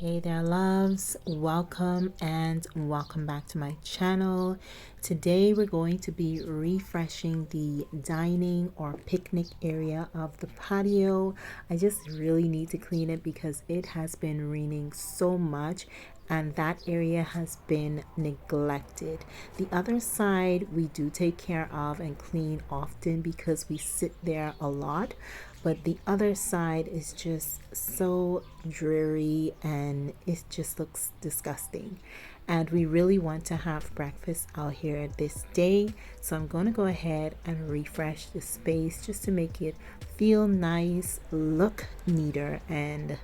Hey there loves, welcome and welcome back to my channel. Today we're going to be refreshing the dining or picnic area of the patio. I just really need to clean it because it has been raining so much and that area has been neglected. The other side we do take care of and clean often because we sit there a lot, but the other side is just so dreary and it just looks disgusting. And we really want to have breakfast out here this day, so I'm going to go ahead and refresh the space just to make it feel nice, look neater, and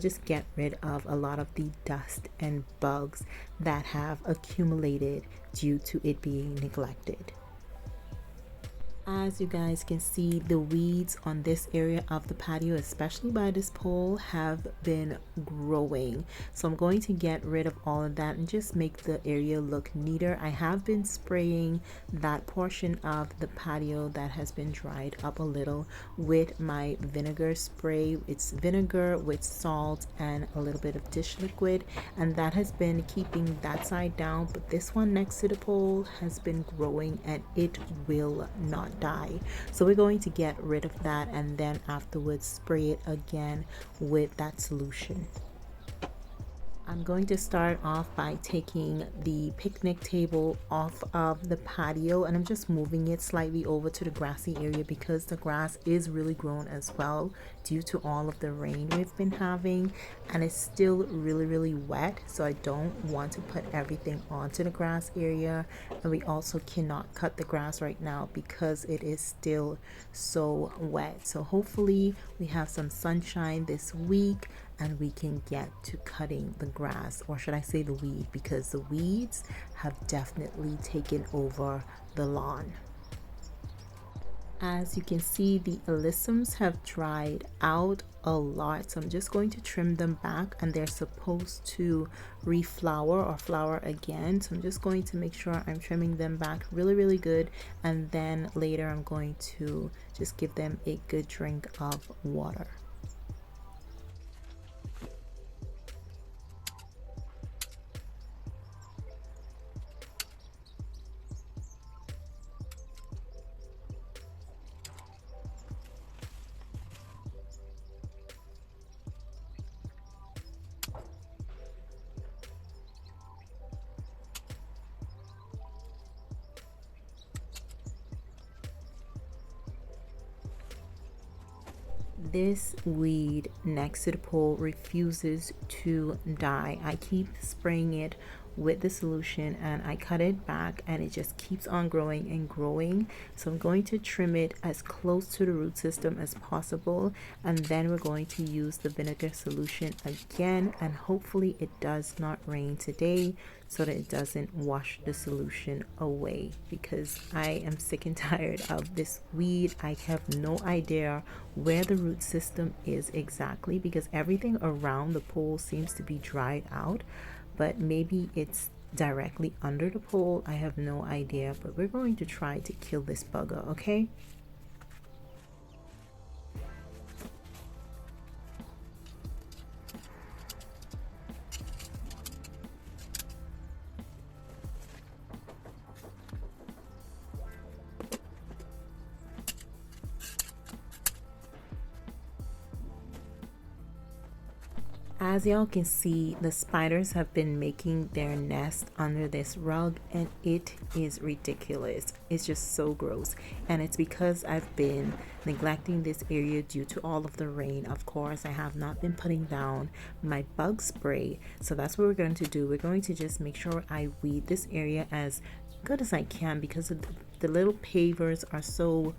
just get rid of a lot of the dust and bugs that have accumulated due to it being neglected. As you guys can see, the weeds on this area of the patio, especially by this pole, have been growing. So I'm going to get rid of all of that and just make the area look neater. I have been spraying that portion of the patio that has been dried up a little with my vinegar spray. It's vinegar with salt and a little bit of dish liquid, and that has been keeping that side down. But this one next to the pole has been growing and it will not die. So we're going to get rid of that and then afterwards spray it again with that solution. I'm going to start off by taking the picnic table off of the patio, and I'm just moving it slightly over to the grassy area because the grass is really grown as well due to all of the rain we've been having, and it's still really wet, so I don't want to put everything onto the grass area. And we also cannot cut the grass right now because it is still so wet. So hopefully we have some sunshine this week and we can get to cutting the grass, or should I say the weed, because the weeds have definitely taken over the lawn. As you can see, the alyssums have dried out a lot, so I'm just going to trim them back, and they're supposed to reflower or flower again. So I'm just going to make sure I'm trimming them back really good, and then later I'm going to just give them a good drink of water. This weed next to the pole refuses to die. I keep spraying it with the solution and I cut it back and it just keeps on growing and growing. So I'm going to trim it as close to the root system as possible, and then we're going to use the vinegar solution again, and hopefully it does not rain today so that it doesn't wash the solution away, because I am sick and tired of this weed. I have no idea where the root system is exactly because everything around the pole seems to be dried out, but maybe it's directly under the pole. I have no idea, but we're going to try to kill this bugger, okay? As y'all can see, the spiders have been making their nest under this rug and it is ridiculous. It's just so gross, and it's because I've been neglecting this area due to all of the rain. Of course, I have not been putting down my bug spray, so that's what we're going to do. We're going to just make sure I weed this area as good as I can because the little pavers are so,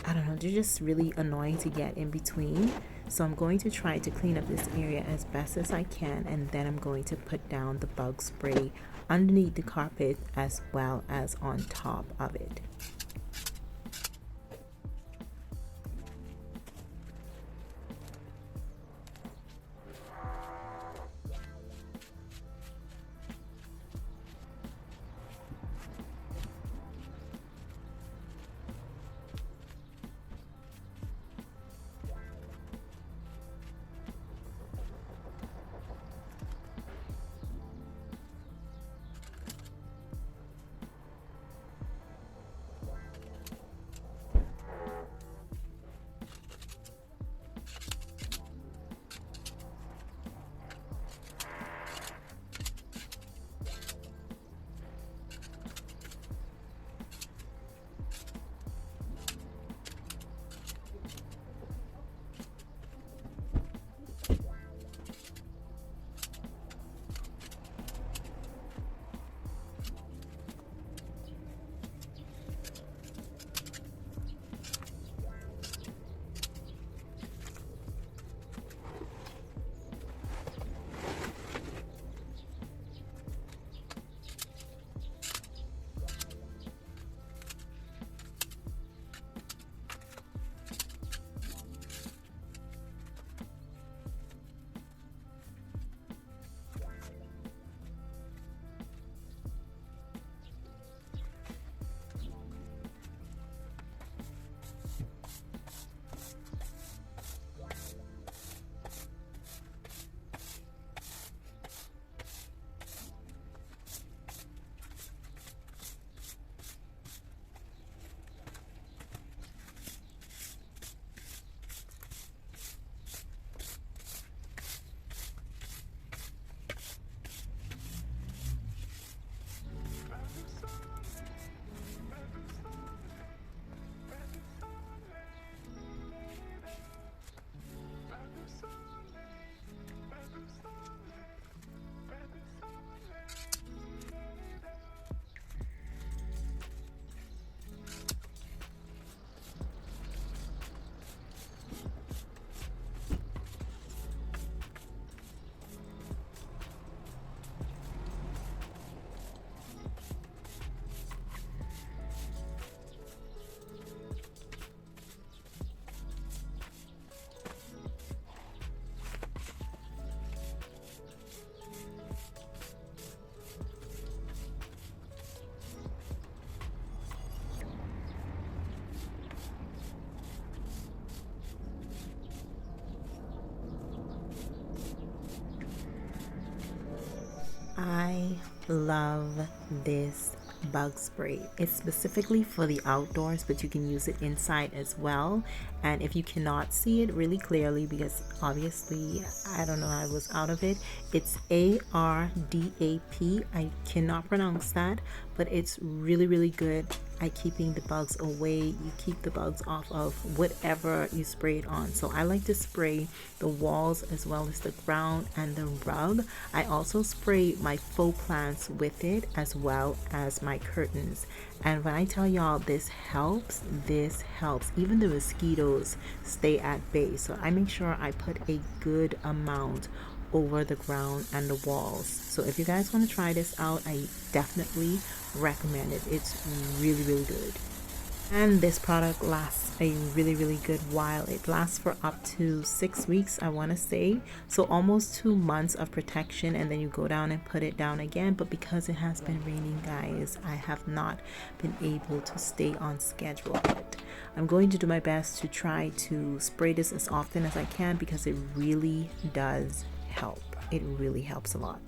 I don't know, they're just really annoying to get in between. So I'm going to try to clean up this area as best as I can, and then I'm going to put down the bug spray underneath the carpet as well as on top of it. I love this bug spray. It's specifically for the outdoors, but you can use it inside as well. And if you cannot see it really clearly, because obviously I don't know, I was out of it, it's ARDAP. I cannot pronounce that, but it's really good at keeping the bugs away. You keep the bugs off of whatever you spray it on. So I like to spray the walls as well as the ground and the rug. I also spray my faux plants with it as well as my curtains. And when I tell y'all this helps, even the mosquitoes stay at bay. So I make sure I put a good amount over the ground and the walls. So if you guys want to try this out, I definitely recommend it. It's really good. And this product lasts a really good while. It lasts for up to 6 weeks, I want to say, so almost 2 months of protection. And then you go down and put it down again. But because it has been raining, guys, I have not been able to stay on schedule. But I'm going to do my best to try to spray this as often as I can, because it really does help. It really helps a lot.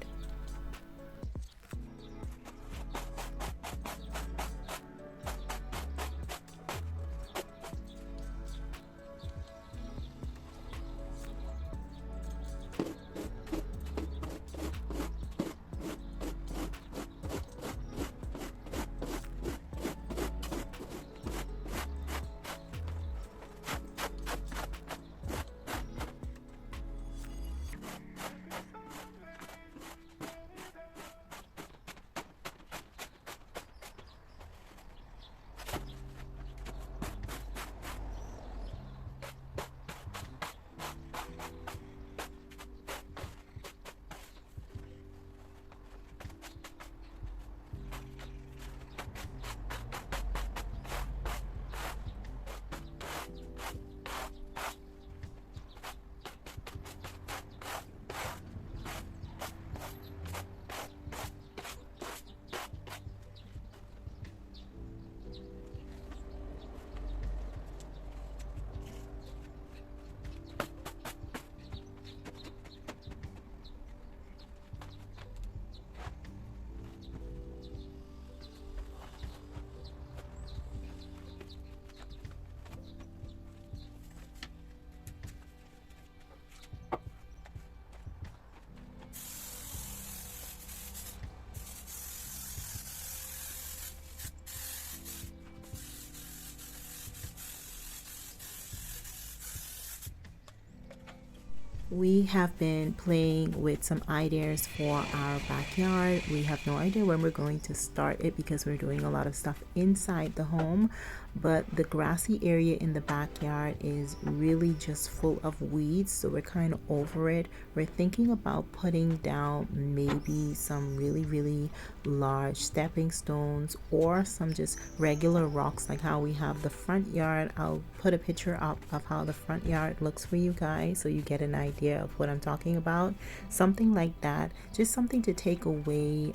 We have been playing with some ideas for our backyard. We have no idea when we're going to start it because we're doing a lot of stuff inside the home, but the grassy area in the backyard is really just full of weeds, so we're kind of over it. We're thinking about putting down maybe some really large stepping stones or some just regular rocks like how we have the front yard. I'll put a picture up of how the front yard looks for you guys so you get an idea of what I'm talking about. Something like that, just something to take away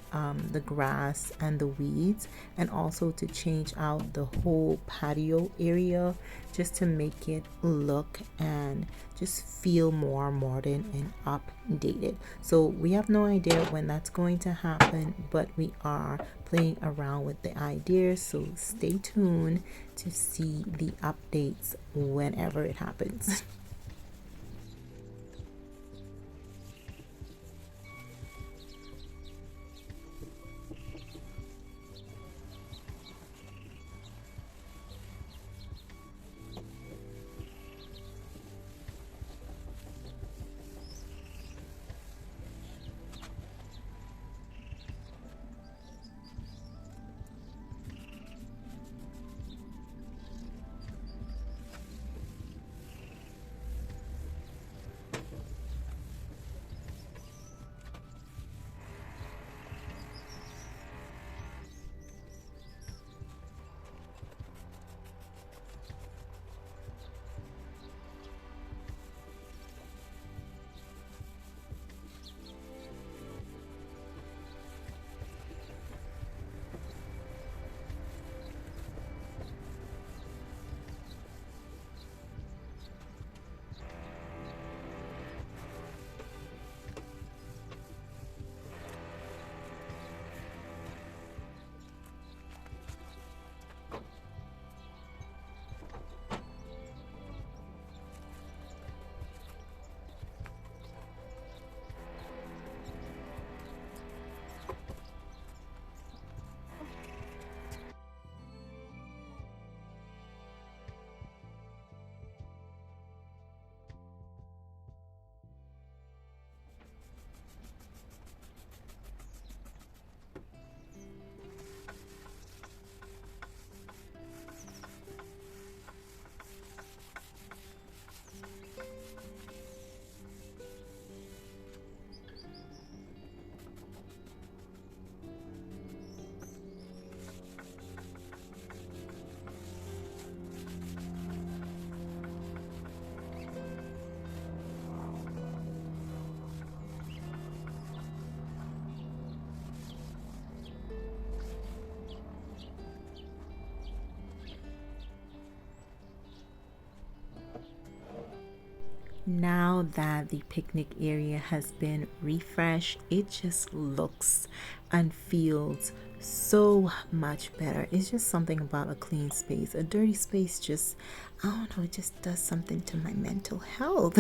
the grass and the weeds, and also to change out the whole patio area just to make it look and just feel more modern and updated. So we have no idea when that's going to happen, but we are playing around with the ideas, so stay tuned to see the updates whenever it happens. Now that the picnic area has been refreshed, it just looks and feels so much better. It's just something about a clean space. A dirty space just, I don't know, it just does something to my mental health.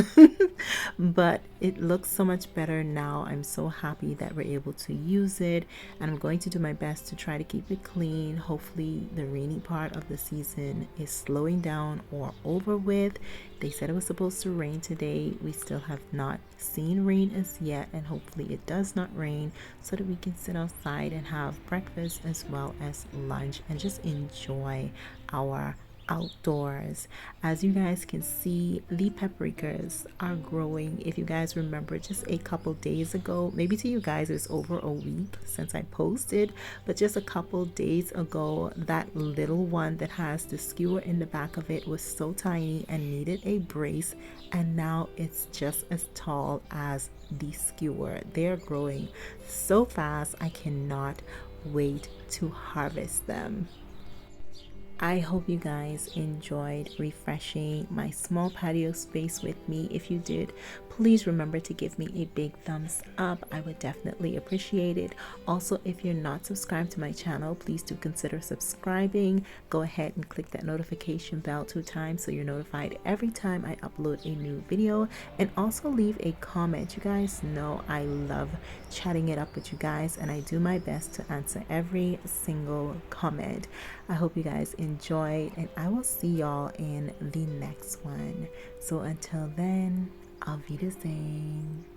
But it looks so much better now. I'm so happy that we're able to use it, and I'm going to do my best to try to keep it clean. Hopefully the rainy part of the season is slowing down or over with. They said it was supposed to rain today. We still have not seen rain as yet, and hopefully it does not rain so that we can sit outside and have breakfast as well as lunch and just enjoy our outdoors. As you guys can see, the paprikas are growing. If you guys remember, just a couple days ago, maybe to you guys it's over a week since I posted, but just a couple days ago, that little one that has the skewer in the back of it was so tiny and needed a brace, and now it's just as tall as the skewer. They're growing so fast. I cannot wait to harvest them. I hope you guys enjoyed refreshing my small patio space with me. If you did, please remember to give me a big thumbs up. I would definitely appreciate it. Also, if you're not subscribed to my channel, please do consider subscribing. Go ahead and click that notification bell 2 times so you're notified every time I upload a new video. And also leave a comment. You guys know I love chatting it up with you guys, and I do my best to answer every single comment. I hope you guys enjoyed, and I will see y'all in the next one. So until then, auf Wiedersehen.